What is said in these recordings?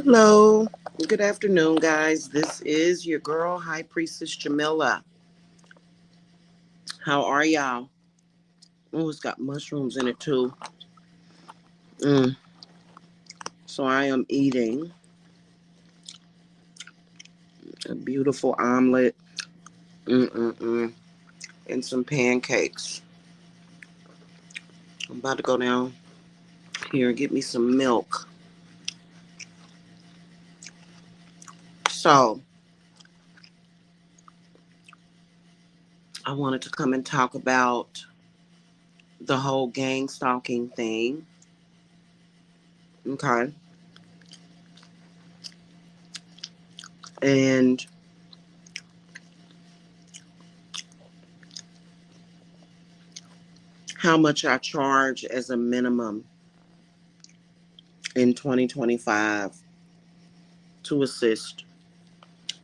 Hello, good afternoon, guys. This is your girl, High Priestess Jamila. How are y'all? Oh, it's got mushrooms in it too. Mm. So I am eating a beautiful omelet, and some pancakes. I'm about to go down here and get me some milk. So I wanted to come and talk about the whole gang stalking thing. Okay, and how much I charge as a minimum in 2025 to assist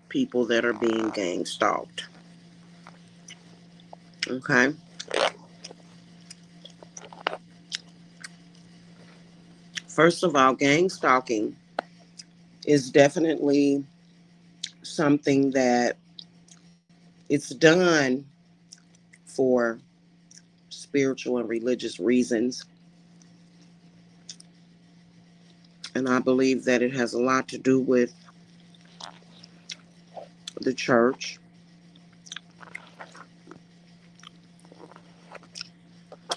people that are being gang stalked. Okay. First of all, gang stalking is definitely something that it's done for spiritual and religious reasons. And I believe that it has a lot to do with the church.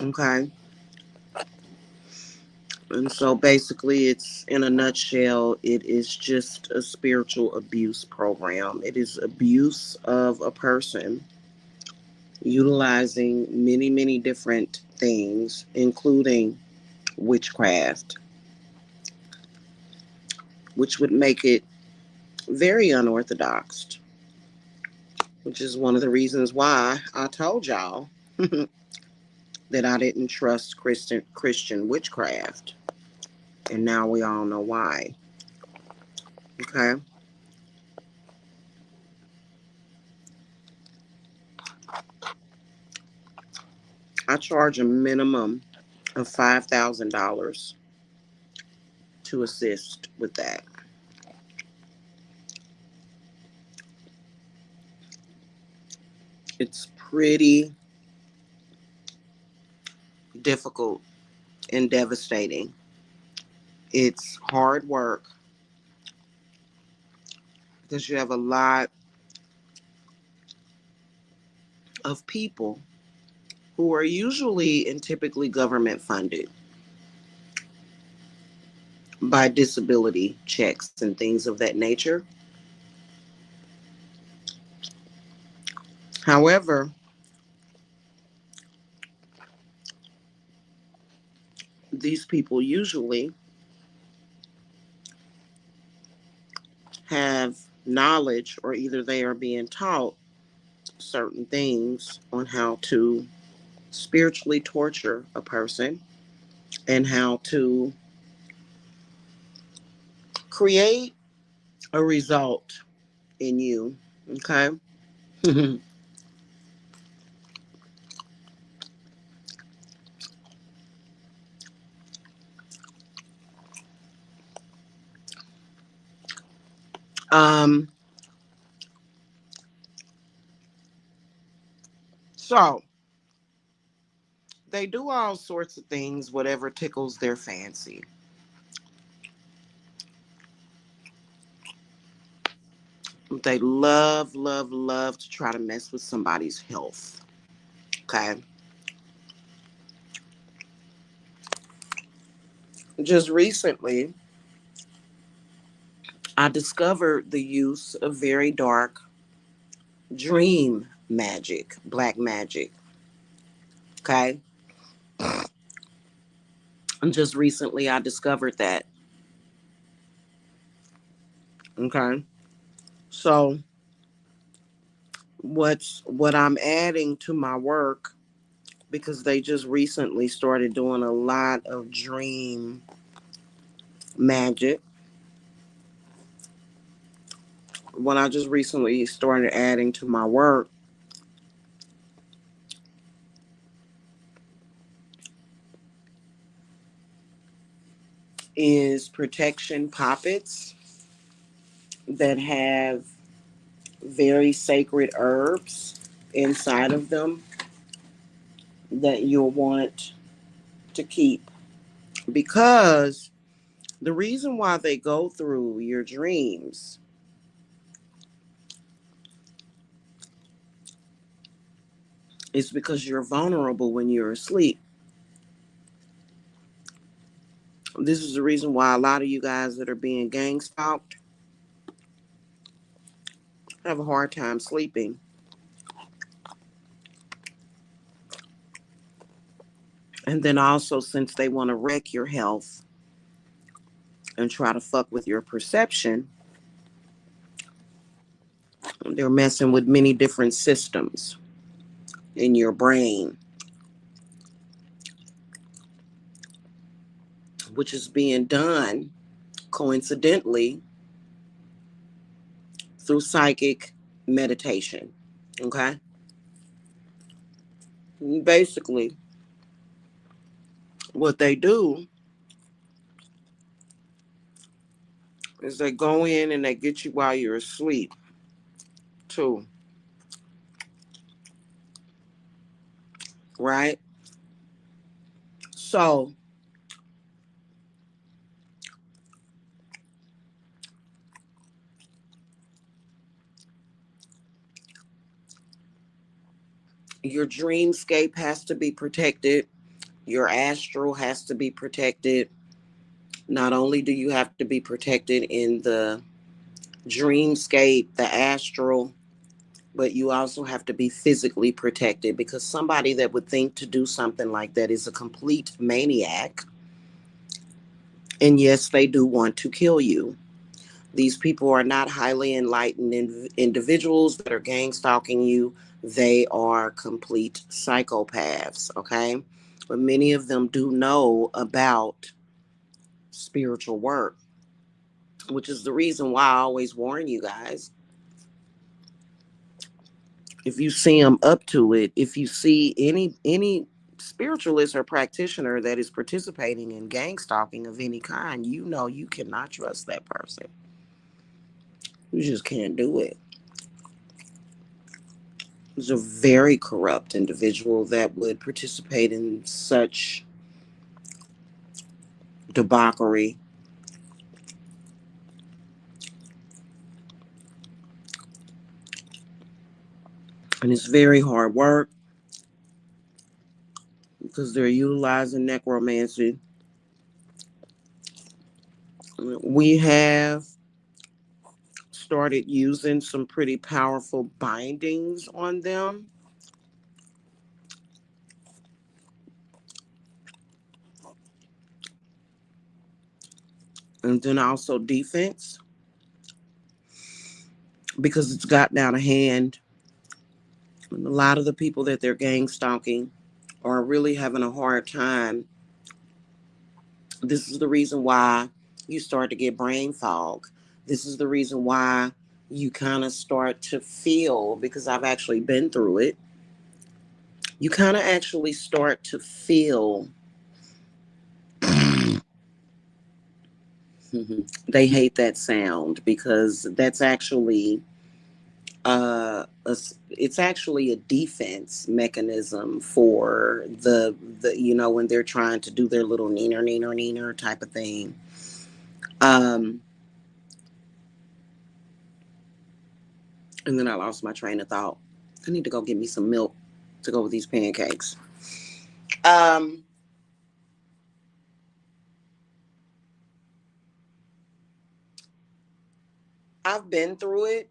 Okay. And so basically, it's in a nutshell, it is just a spiritual abuse program. It is abuse of a person utilizing many, many different things, including witchcraft, which would make it very unorthodox, which is one of the reasons why I told y'all that I didn't trust Christian witchcraft. And now we all know why. Okay. I charge a minimum of $5,000 to assist with that. It's pretty difficult and devastating. It's hard work because you have a lot of people who are usually and typically government funded by disability checks and things of that nature. However, these people usually have knowledge, or either they are being taught certain things on how to spiritually torture a person and how to create a result in you. Okay. um, so they do all sorts of things, whatever tickles their fancy. They love, love, love to try to mess with somebody's health. Okay. Just recently, I discovered the use of very dark dream magic, black magic. Okay. And just recently, I discovered that. Okay. So, what I'm adding to my work, because they just recently started doing a lot of dream magic. What I just recently started adding to my work is protection poppets. that have very sacred herbs inside of them that you'll want to keep, because the reason why they go through your dreams is because you're vulnerable when you're asleep. This is the reason why a lot of you guys that are being gang stalked have a hard time sleeping. And then also, since they want to wreck your health and try to fuck with your perception, they're messing with many different systems in your brain, which is being done coincidentally through psychic meditation. Okay? Basically, what they do is they go in and they get you while you're asleep, too. Right? So, your dreamscape has to be protected. Your astral has to be protected. Not only do you have to be protected in the dreamscape, the astral, but you also have to be physically protected, because somebody that would think to do something like that is a complete maniac. And yes, they do want to kill you. These people are not highly enlightened individuals that are gang stalking you. They are complete psychopaths, okay? But many of them do know about spiritual work, which is the reason why I always warn you guys. If you see them up to it, if you see any spiritualist or practitioner that is participating in gang stalking of any kind, you know you cannot trust that person. You just can't do it. It's a very corrupt individual that would participate in such debauchery. And it's very hard work because they're utilizing necromancy. We have started using some pretty powerful bindings on them. And then also defense, because it's gotten out of hand. And a lot of the people that they're gang stalking are really having a hard time. This is the reason why you start to get brain fog. This is the reason why you kind of start to feel, because I've actually been through it, you kind of actually start to feel they hate that sound, because that's actually it's actually a defense mechanism for the when they're trying to do their little neener neener neener type of thing. um and then I lost my train of thought. I need to go get me some milk to go with these pancakes. um I've been through it,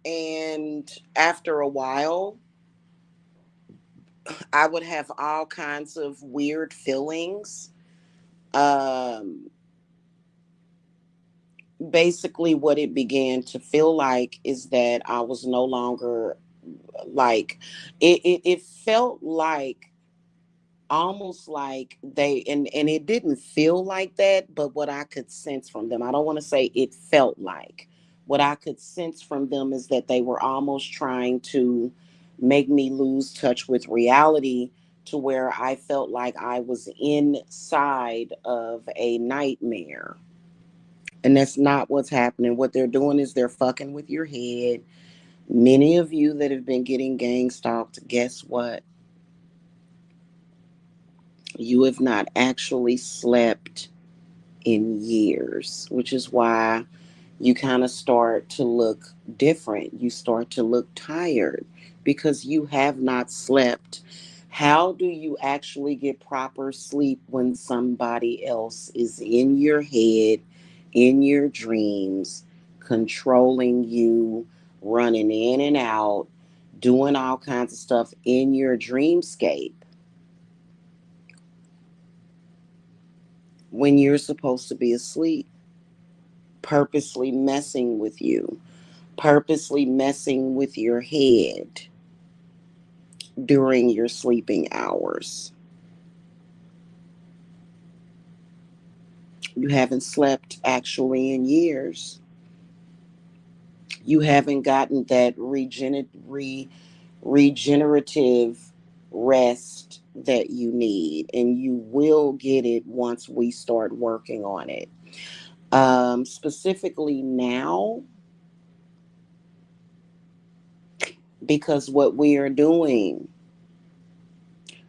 and after a while I would have all kinds of weird feelings. um Basically what it began to feel like is that I was no longer like it felt like almost like they, and it didn't feel like that, but what I could sense from them, I don't want to say it felt like, what I could sense from them is that they were almost trying to make me lose touch with reality, to where I felt like I was inside of a nightmare. And that's not what's happening. What they're doing is they're fucking with your head. Many of you that have been getting gang stalked, guess what? You have not actually slept in years, which is why you kind of start to look different. You start to look tired because you have not slept. How do you actually get proper sleep when somebody else is in your head, in your dreams, controlling you, running in and out, doing all kinds of stuff in your dreamscape when you're supposed to be asleep, purposely messing with you, purposely messing with your head during your sleeping hours? You haven't slept actually in years. You haven't gotten that regenerative rest that you need, and you will get it once we start working on it. Specifically now, because what we are doing,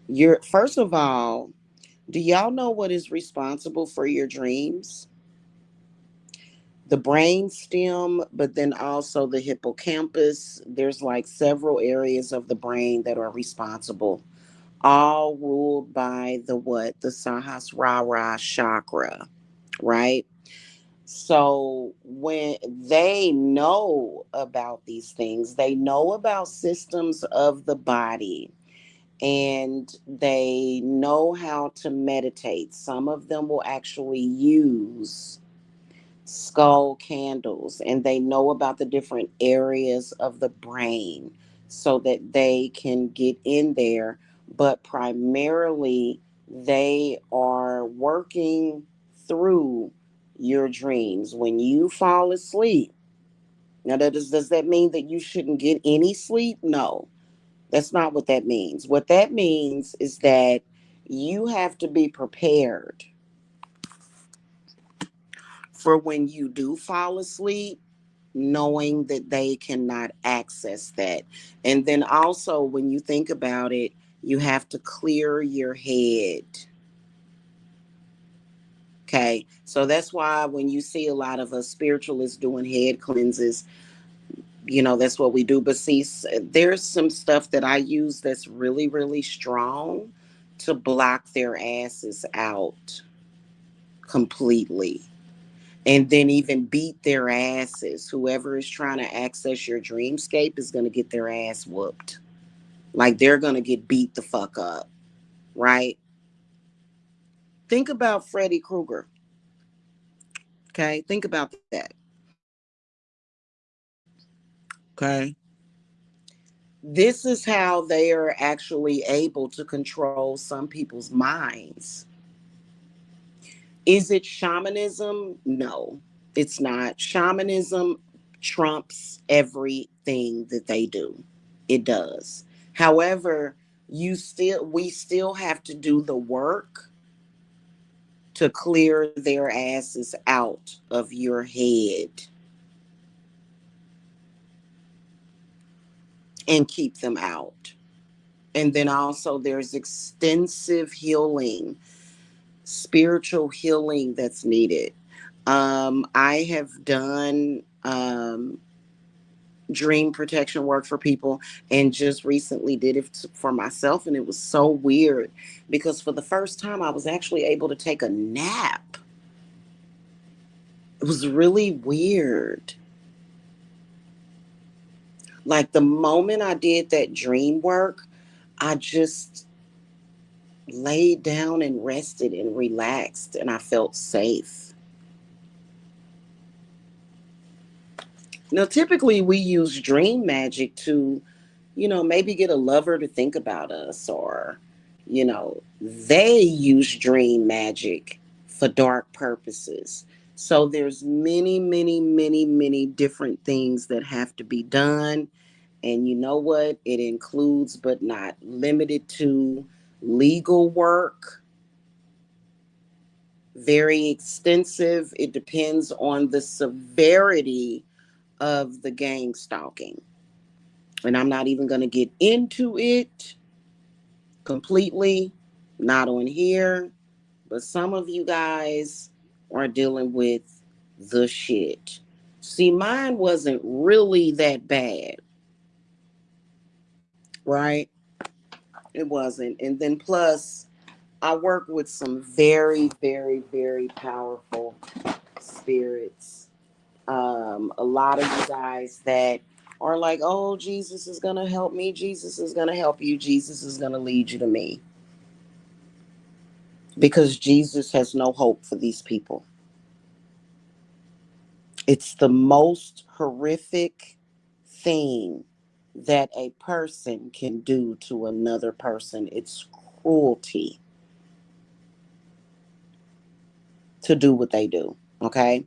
you're first of all, do y'all know what is responsible for your dreams? The brain stem, but then also the hippocampus. There's like several areas of the brain that are responsible, all ruled by the what? The Sahasrara chakra, right? So when they know about these things, they know about systems of the body, and they know how to meditate. Some of them will actually use skull candles, and they know about the different areas of the brain so that they can get in there. But primarily, they are working through your dreams. When you fall asleep, now does that mean that you shouldn't get any sleep? No, that's not what that means. What that means is that you have to be prepared for when you do fall asleep, knowing that they cannot access that. And then also, when you think about it, you have to clear your head. Okay. So that's why when you see a lot of us spiritualists doing head cleanses, that's what we do. But see, there's some stuff that I use that's really, really strong to block their asses out completely. And then even beat their asses. Whoever is trying to access your dreamscape is going to get their ass whooped. Like they're going to get beat the fuck up, right? Think about Freddy Krueger, okay? Think about that, okay? This is how they are actually able to control some people's minds. Is it shamanism? No, it's not. Shamanism trumps everything that they do. It does. However, we still have to do the work to clear their asses out of your head and keep them out. And then also there's extensive healing, spiritual healing that's needed. I have done dream protection work for people, and just recently did it for myself, and it was so weird because for the first time I was actually able to take a nap. It was really weird. Like the moment I did that dream work, I just laid down and rested and relaxed, and I felt safe. Now, typically we use dream magic to, maybe get a lover to think about us, or, they use dream magic for dark purposes. So there's many, many, many, many different things that have to be done. And you know what? It includes, but not limited to, legal work, very extensive. It depends on the severity of the gang stalking. And I'm not even going to get into it completely, not on here. But some of you guys are dealing with the shit. See, mine wasn't really that bad, right? It wasn't. And then plus, I work with some very, very, very powerful spirits. A lot of you guys that are like, oh, Jesus is going to help me. Jesus is going to help you. Jesus is going to lead you to me. Because Jesus has no hope for these people. It's the most horrific thing that a person can do to another person. It's cruelty to do what they do. Okay.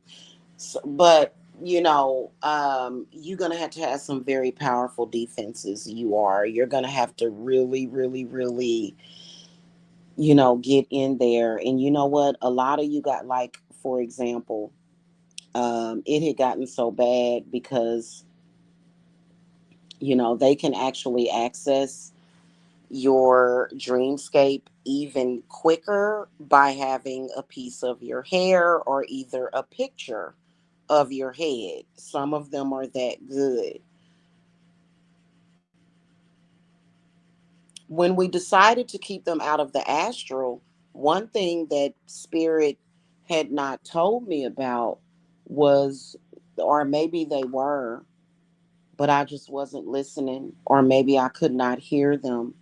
So, but, you're going to have some very powerful defenses. You're going to have to really, really, really, get in there. And you know what? A lot of you got, like, for example, it had gotten so bad because they can actually access your dreamscape even quicker by having a piece of your hair or either a picture of your head. Some of them are that good. When we decided to keep them out of the astral, one thing that Spirit had not told me about was, or maybe they were, but I just wasn't listening, or maybe I could not hear them,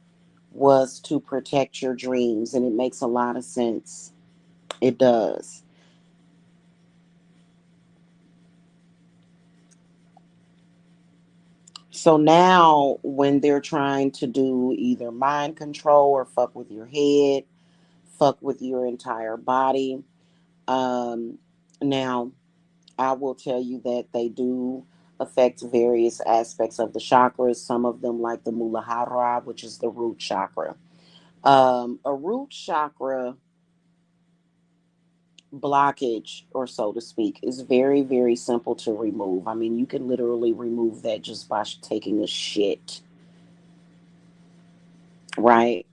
was to protect your dreams. And it makes a lot of sense. It does. So now, when they're trying to do either mind control or fuck with your head, fuck with your entire body, um, now I will tell you that they do affect various aspects of the chakras. Some of them, like the Muladhara, which is the root chakra. A root chakra blockage, or so to speak, is very, very simple to remove. I mean, you can literally remove that just by taking a shit, right?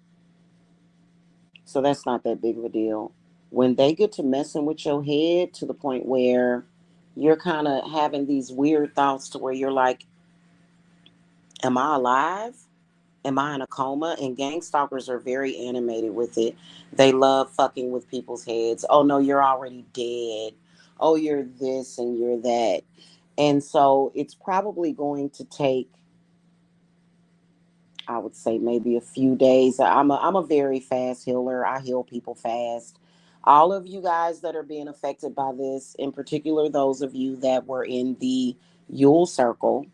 So that's not that big of a deal. When they get to messing with your head to the point where you're kind of having these weird thoughts to where you're like, am I alive? Am I in a coma? And gang stalkers are very animated with it. They love fucking with people's heads. Oh no, you're already dead. Oh, you're this and you're that. And so it's probably going to take, I would say, maybe a few days. I'm a very fast healer. I heal people fast. All of you guys that are being affected by this, in particular those of you that were in the Yule Circle,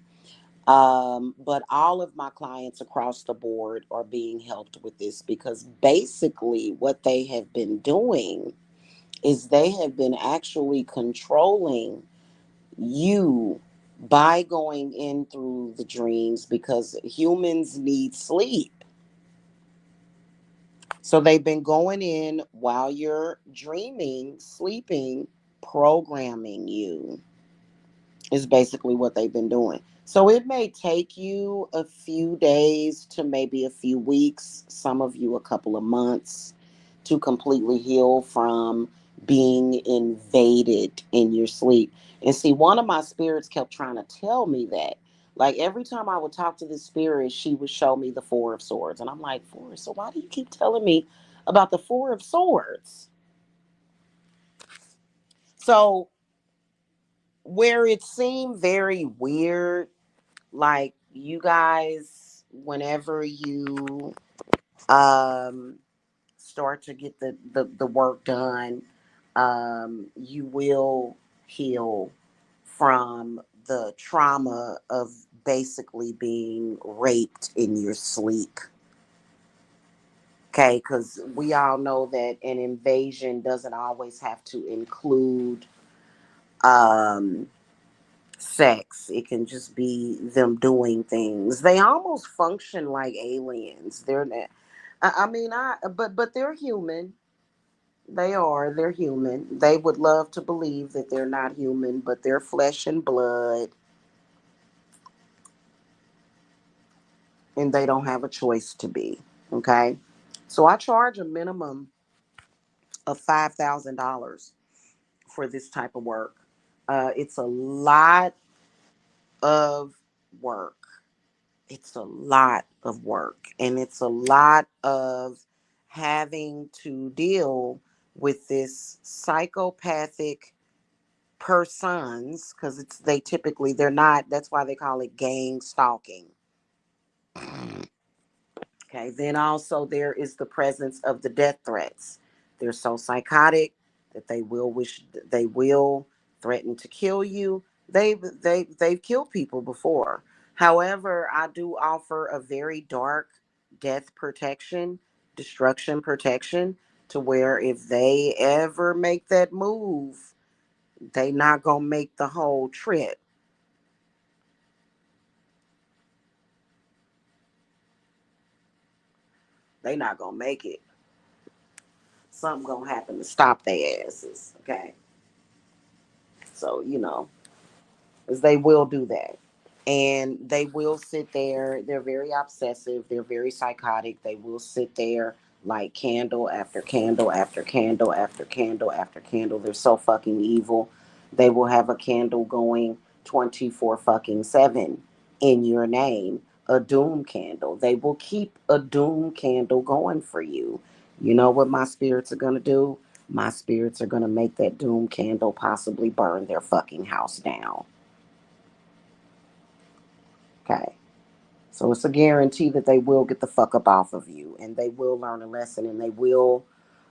but all of my clients across the board are being helped with this, because basically what they have been doing is they have been actually controlling you by going in through the dreams, because humans need sleep. So they've been going in while you're dreaming, sleeping, programming you, is basically what they've been doing. So it may take you a few days to maybe a few weeks, some of you a couple of months, to completely heal from being invaded in your sleep. And see, one of my spirits kept trying to tell me that. Like every time I would talk to this spirit, she would show me the Four of Swords. And I'm like, Four, so why do you keep telling me about the Four of Swords? So where it seemed very weird, like you guys, whenever you um start to get the work done, you will heal from the trauma of basically being raped in your sleep. Okay, because we all know that an invasion doesn't always have to include um sex. It can just be them doing things. They almost function like aliens. They're not. I mean, but they're human. They are. They're human. They would love to believe that they're not human, but they're flesh and blood, and they don't have a choice to be. Okay? So I charge a minimum of $5,000 for this type of work. It's a lot of work. It's a lot of work. And it's a lot of having to deal with this psychopathic persons, because they're not, that's why they call it gang stalking. Okay, then also there is the presence of the death threats. They're so psychotic that they will threaten to kill you. They've killed people before. However, I do offer a very dark death protection, destruction protection, to where if they ever make that move, they not gonna make the whole trip. They not gonna make it. Something gonna happen to stop their asses. Okay. So, as they will do that. And they will sit there. They're very obsessive. They're very psychotic. They will sit there like candle after candle after candle after candle after candle. They're so fucking evil. They will have a candle going 24 fucking 7 in your name, a doom candle. They will keep a doom candle going for you. You know what my spirits are going to do? My spirits are going to make that doom candle possibly burn their fucking house down. Okay. So it's a guarantee that they will get the fuck up off of you, and they will learn a lesson, and they will,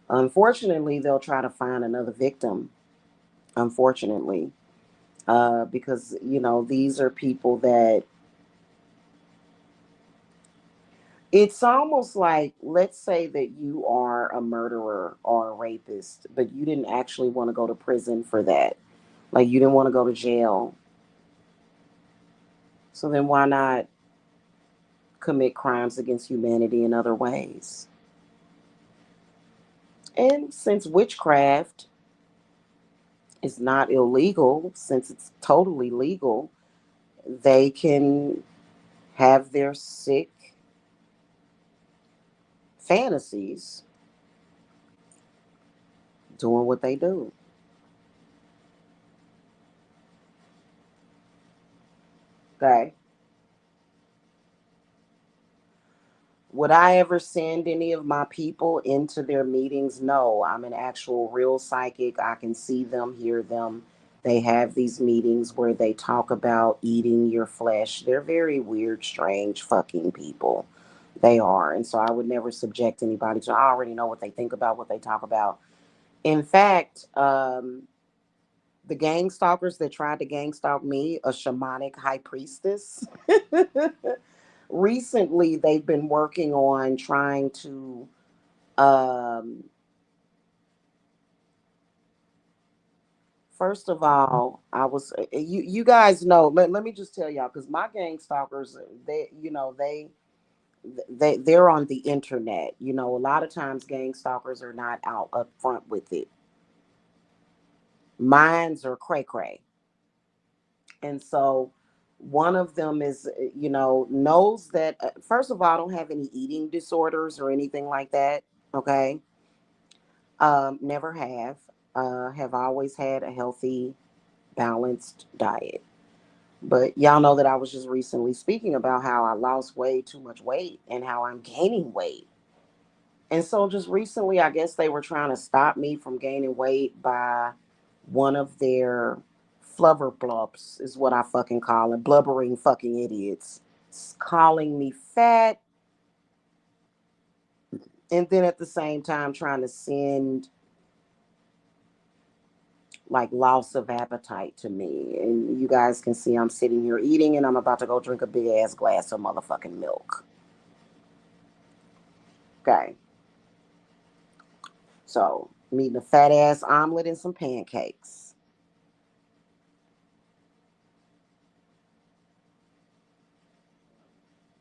unfortunately, they'll try to find another victim, unfortunately, because, these are people that it's almost like, let's say that you are a murderer or a rapist, but you didn't actually want to go to prison for that. Like, you didn't want to go to jail. So then why not commit crimes against humanity in other ways? And since witchcraft is not illegal, since it's totally legal, they can have their sick fantasies doing what they do. Okay. Would I ever send any of my people into their meetings? No, I'm an actual real psychic. I can see them, hear them. They have these meetings where they talk about eating your flesh. They're very weird, strange, fucking people. They are. And so I would never subject anybody to, I already know what they think about, what they talk about. In fact, the gang stalkers that tried to gang stalk me, a shamanic high priestess, recently they've been working on trying to, um, first of all, you guys know, let me just tell y'all, because my gang stalkers, they're on the internet. A lot of times gang stalkers are not out up front with it. Mines are cray cray. And so one of them is, knows that, first of all, I don't have any eating disorders or anything like that. Okay. Never have always had a healthy, balanced diet. But y'all know that I was just recently speaking about how I lost way too much weight and how I'm gaining weight. And so just recently, I guess they were trying to stop me from gaining weight by one of their flubber blubs, is what I fucking call it. Blubbering fucking idiots. Calling me fat, and then at the same time trying to send like loss of appetite to me. And you guys can see I'm sitting here eating, and I'm about to go drink a big ass glass of motherfucking milk. Okay. So I'm eating a fat ass omelet and some pancakes.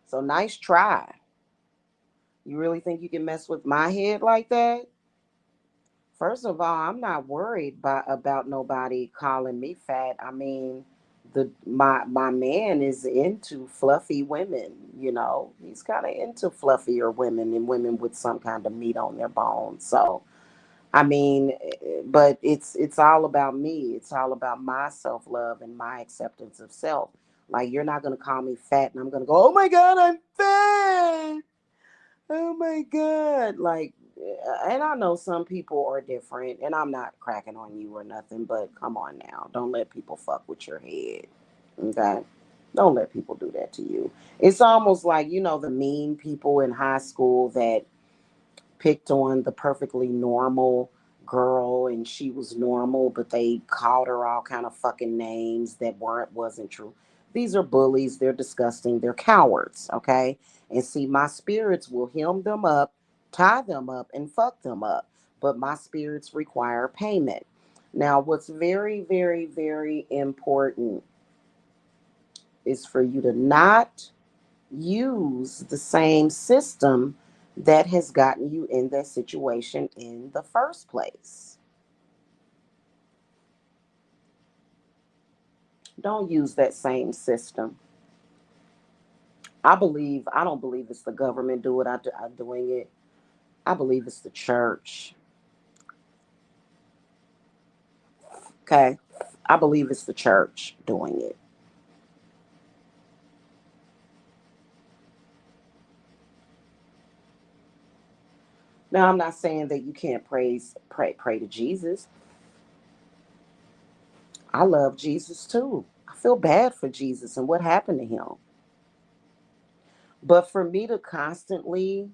So nice try. You really think you can mess with my head like that? First of all, I'm not worried about nobody calling me fat. I mean, my man is into fluffy women. He's kind of into fluffier women and women with some kind of meat on their bones. So, I mean, but it's all about me. It's all about my self love and my acceptance of self. Like, you're not gonna call me fat, and I'm gonna go, oh my god, I'm fat. Oh my God. Like, and I know some people are different, and I'm not cracking on you or nothing, but come on now. Don't let people fuck with your head. Okay? Don't let people do that to you. It's almost like, the mean people in high school that picked on the perfectly normal girl and she was normal, but they called her all kind of fucking names that wasn't true. These are bullies. They're disgusting. They're cowards. Okay. And see, my spirits will hem them up, tie them up, and fuck them up. But my spirits require payment. Now, what's very, very, very important is for you to not use the same system that has gotten you in that situation in the first place. Don't use that same system. I don't believe it's the government doing it. I believe it's the church. Okay. I believe it's the church doing it. Now, I'm not saying that you can't pray to Jesus. I love Jesus too. I feel bad for Jesus and what happened to him. But for me to constantly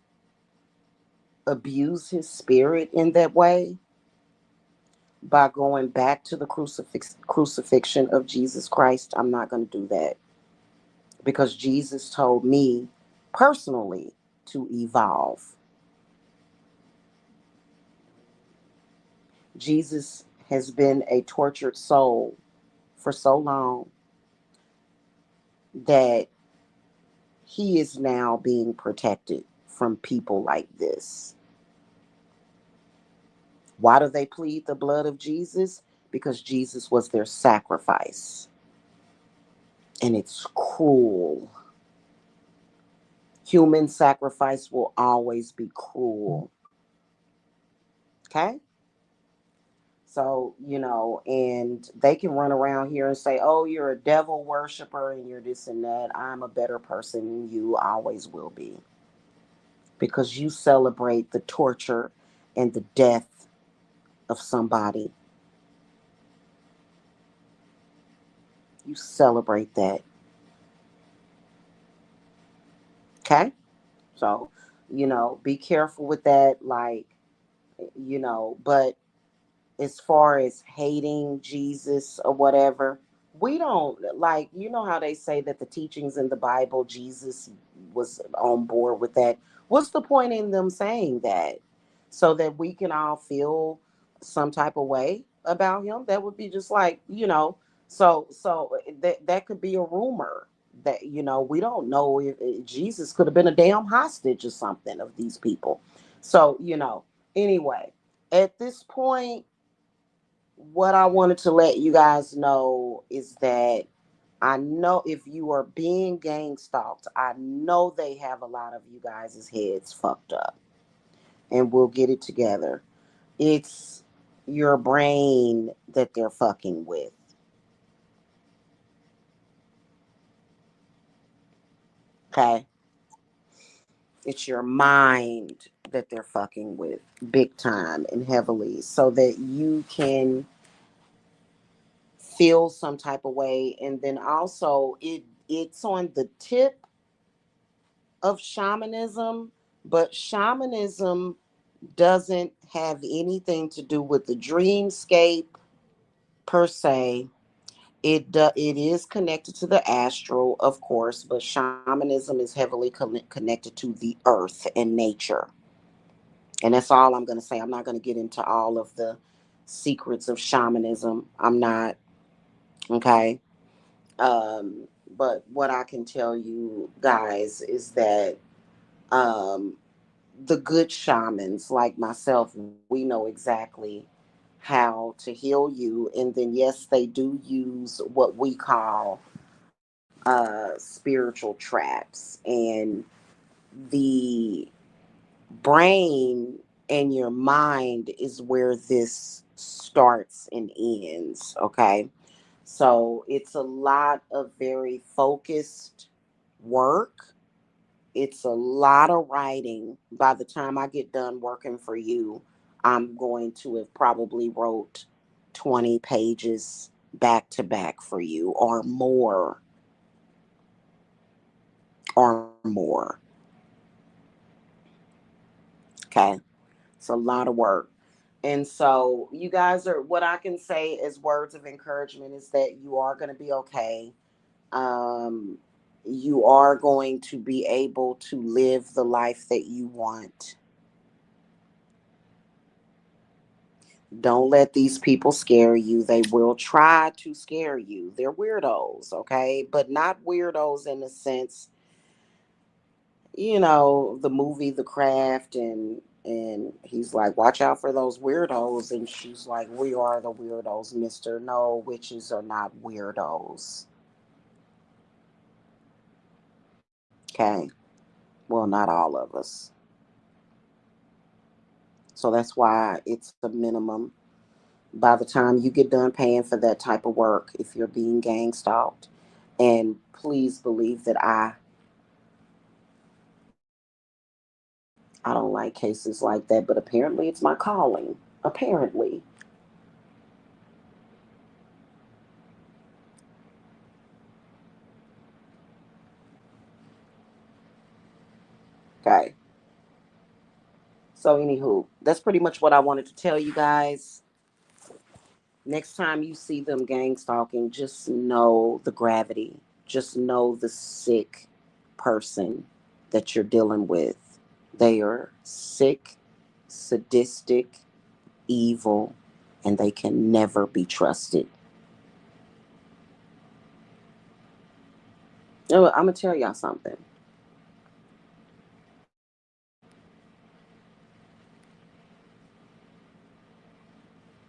abuse his spirit in that way by going back to the crucifixion of Jesus Christ, I'm not going to do that because Jesus told me personally to evolve. Jesus has been a tortured soul for so long that he is now being protected from people like this. Why do they plead the blood of Jesus? Because Jesus was their sacrifice. And it's cruel. Human sacrifice will always be cruel. Okay? So, and they can run around here and say, oh, you're a devil worshiper and you're this and that. I'm a better person than you always will be. Because you celebrate the torture and the death of somebody. You celebrate that. Okay? So, be careful with that. Like, but as far as hating Jesus or whatever, we don't like, how they say that the teachings in the Bible, Jesus was on board with that. What's the point in them saying that? So that we can all feel some type of way about him? That would be just like, so that could be a rumor that, we don't know if Jesus could have been a damn hostage or something of these people. So, anyway, at this point, what I wanted to let you guys know is that I know if you are being gang stalked, I know they have a lot of you guys' heads fucked up. And we'll get it together. It's your brain that they're fucking with. Okay? It's your mind that they're fucking with big time and heavily so that you can feel some type of way. And then also it's on the tip of shamanism, but shamanism doesn't have anything to do with the dreamscape per se. It is connected to the astral, of course, but shamanism is heavily connected to the earth and nature. And that's all I'm going to say. I'm not going to get into all of the secrets of shamanism. I'm not. Okay. But what I can tell you guys is that um, the good shamans like myself, we know exactly how to heal you. And then, yes, they do use what we call spiritual traps. And the brain and your mind is where this starts and ends. Okay. So it's a lot of very focused work. It's a lot of writing. By the time I get done working for you, I'm going to have probably wrote 20 pages back to back for you, or more. Okay. It's a lot of work. And so, you guys are, what I can say as words of encouragement is that you are going to be okay. Um, you are going to be able to live the life that you want. Don't let these people scare you. They will try to scare you. They're weirdos, okay? But not weirdos in the sense, the movie The Craft, and he's like, watch out for those weirdos, and she's like, we are the weirdos, mister. No, witches are not weirdos. Okay? Well, not all of us. So that's why it's a minimum. By the time you get done paying for that type of work, if you're being gang stalked, and please believe that I don't like cases like that, but apparently it's my calling. Apparently. Okay. So, anywho, that's pretty much what I wanted to tell you guys. Next time you see them gang stalking, just know the gravity. Just know the sick person that you're dealing with. They are sick, sadistic, evil, and they can never be trusted. I'm going to tell y'all something.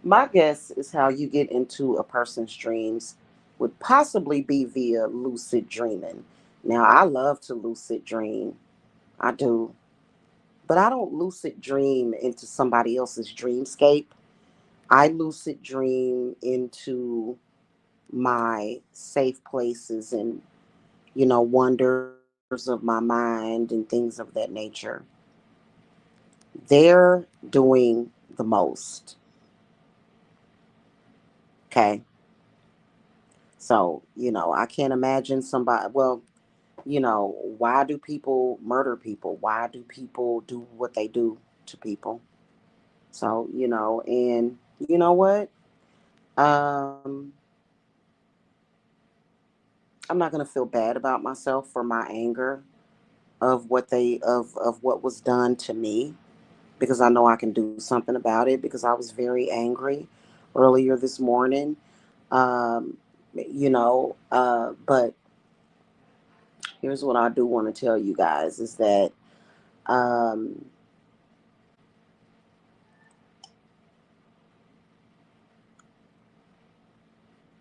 My guess is how you get into a person's dreams would possibly be via lucid dreaming. Now, I love to lucid dream. I do. But I don't lucid dream into somebody else's dreamscape. I lucid dream into my safe places and, wonders of my mind and things of that nature. They're doing the most. Okay. So, I can't imagine somebody, well, why do people murder people? Why do people do what they do to people? So, and you know what? Um, I'm not gonna feel bad about myself for my anger of what was done to me, because I know I can do something about it, because I was very angry earlier this morning. Um, but here's what I do want to tell you guys is that um,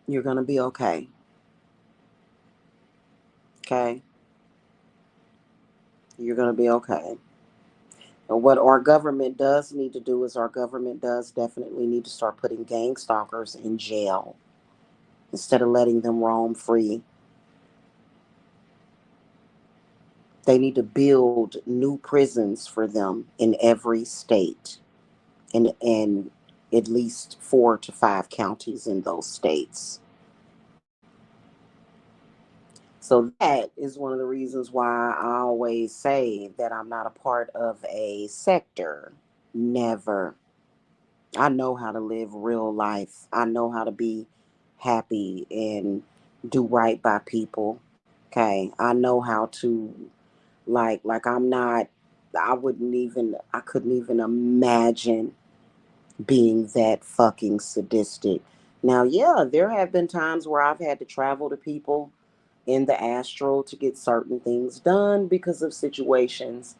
you're gonna be okay. Okay, you're gonna be okay. And what our government does need to do is our government does definitely need to start putting gang stalkers in jail instead of letting them roam free. They need to build new prisons for them in every state, and at least 4 to 5 counties in those states. So that is one of the reasons why I always say that I'm not a part of a sector. Never. I know how to live real life. I know how to be happy and do right by people. Okay. I know how to, like I'm not, I couldn't even imagine being that fucking sadistic. Now, yeah, there have been times where I've had to travel to people in the astral to get certain things done because of situations.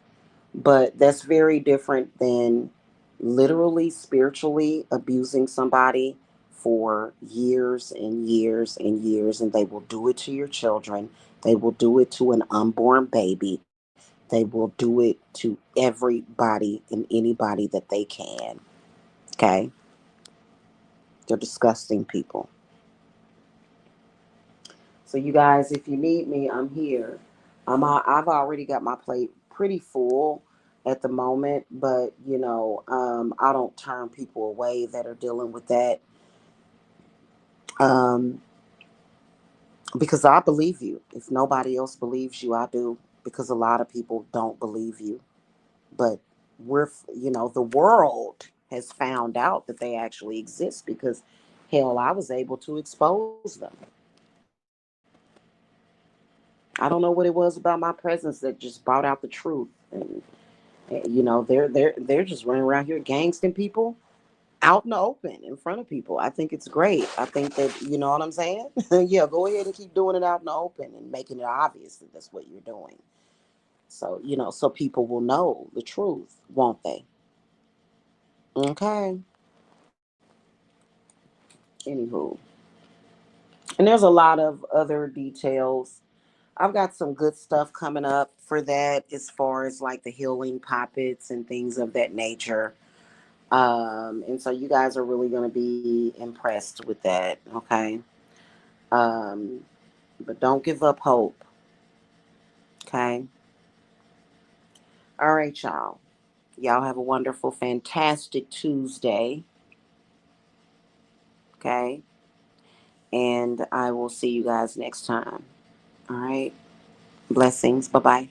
But that's very different than literally spiritually abusing somebody for years and years and years. And they will do it to your children. They will do it to an unborn baby. They will do it to everybody and anybody that they can. Okay? They're disgusting people. So you guys, if you need me, I'm here. I've already got my plate pretty full at the moment, but I don't turn people away that are dealing with that, um, because I believe you. If nobody else believes you, I do, because a lot of people don't believe you. But the world has found out that they actually exist because, hell, I was able to expose them. I don't know what it was about my presence that just brought out the truth. And they're just running around here gangsting people out in the open in front of people. I think it's great. I think that, you know what I'm saying? Yeah, go ahead and keep doing it out in the open and making it obvious that that's what you're doing. So, so people will know the truth, won't they? Okay. Anywho. And there's a lot of other details. I've got some good stuff coming up for that as far as like the healing poppets and things of that nature. And so you guys are really going to be impressed with that. Okay. Um, but don't give up hope. Okay. All right, y'all. Y'all have a wonderful, fantastic Tuesday. Okay. And I will see you guys next time. All right. Blessings. Bye bye.